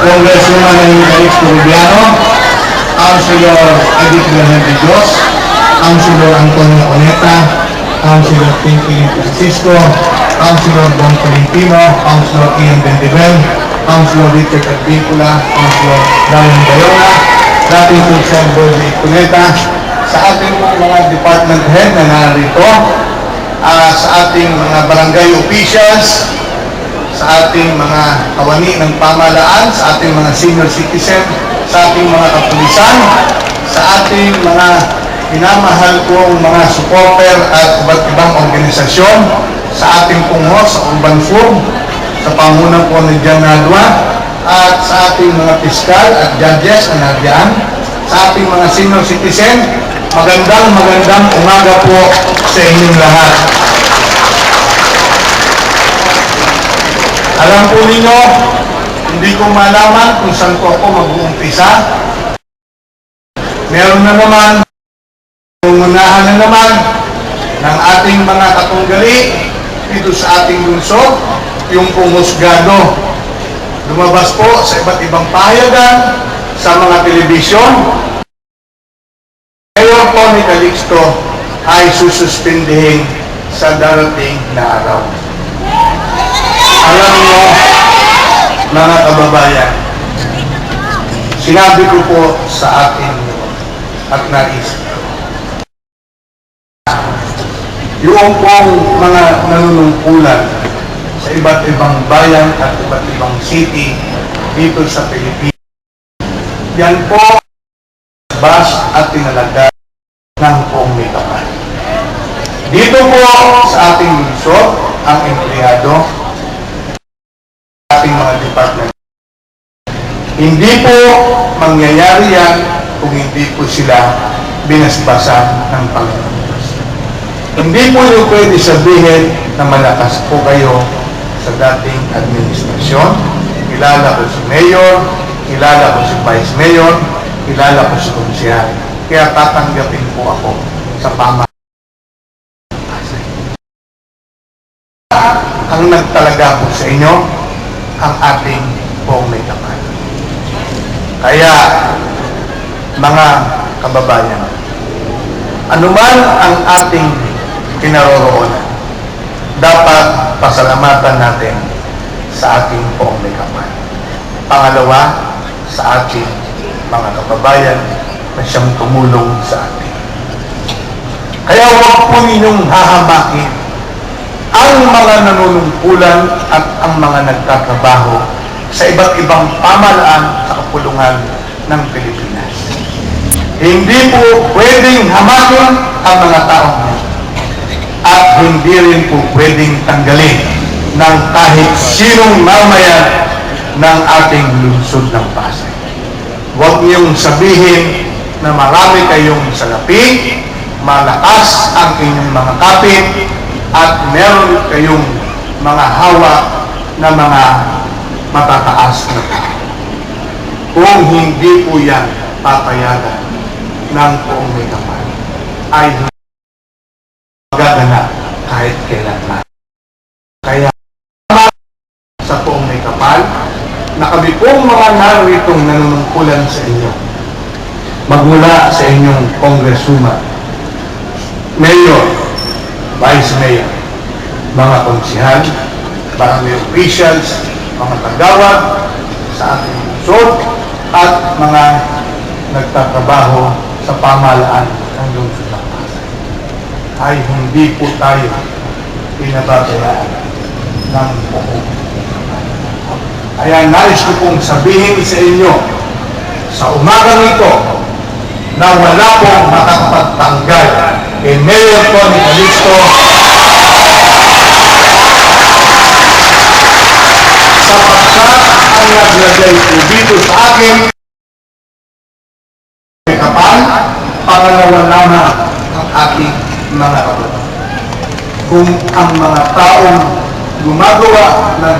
Congresswoman Felix Peruviano, Councilor Edith Bernal de Dios, Councilor Antonio Oneta, Councilor Pinky Francisco, Councilor Don Tolentino, Councilor Ian Bendibel, Councilor Richard Advíncula, Councilor Brian Bayona, dating Sulsan Boy Cuneta, sa ating mga department head na narito, sa ating mga barangay officials, sa ating mga kawani ng pamahalaan, sa ating mga senior citizen, sa ating mga kapulisan, sa ating mga minamahal kong mga supporter at iba't ibang organisasyon, sa ating pungho sa Urban Food, sa pangunan po ni Jan Nadwa, at sa ating mga piskal at judges na nagyan, sa ating mga senior citizen, magandang umaga po sa inyong lahat. Alam po ninyo, hindi ko malaman kung saan po ako mag-uumpisa. Meron na naman, umunahan na naman ng ating mga katunggali dito sa ating lungsod, yung pumusgado. Lumabas po sa iba't ibang pahayagan, sa mga telebisyon. Mayor Tony Calixto ay sususpindihin sa darating na araw. Alam mo, mga kababayan, sinabi ko po sa atin at naisip, yung pong mga nanunungkulan sa iba't ibang bayan at iba't ibang city dito sa Pilipinas, yan po bas at tinalaga ng buong may kapal. Dito po sa ating lungsod, ang empleyado, ating mga department, hindi po mangyayari yan kung hindi po sila binasbasan ng Panginoon. Hindi po yung pwede sabihin na malakas po kayo sa dating administrasyon. Kilala ko si Mayor, kilala ko si Vice Mayor, kilala ko si Konsehal. Kaya tatanggapin po ako sa pamahalaan. Ang nagtalaga po sa inyo, ang ating buong may kapal. Kaya, mga kababayan, anuman ang ating kinaroroonan, dapat pasalamatan natin sa ating buong may kapal. Pangalawa, sa ating mga kababayan na siyang tumulong sa atin. Kaya huwag po ninyong hahamakin ang mga nanunungkulan at ang mga nagtatrabaho sa iba't ibang pamahalaan sa kapulungan ng Pilipinas. Hindi po pwedeng hamakin ang mga taong yan. At hindi rin po pwedeng tanggalin ng kahit sinong mamayan ng ating lungsod ng Pasay. Huwag niyong sabihin na marami kayong salapi, malakas ang inyong mga kapit, at meron kayong mga hawak na mga matataas na tao. Kung hindi po yan papayagan ng buong may kapal, ay magaganap kahit kailanman. Kaya sa buong may kapal, na kami pong mga naritong nanunungkulan sa inyo, magmula sa inyong Congresswoman, Mayor, Vice Mayor, mga konsehal, barangay officials, mga tagawag sa ating lungsod, at mga nagtatrabaho sa pamahalaan ng lungsod ng Pasay, ay hindi po tayo pinababayaan ng buong. Kaya nais ko pong sabihin sa inyo sa umagang ito na wala pong makakapagtanggal kay Mayor Tony Calixto sapagkat ang naglagay po dito sa akin may kapal, pangalawa lamang ang ating mga kababayan. Kung ang mga taong gumagawa ng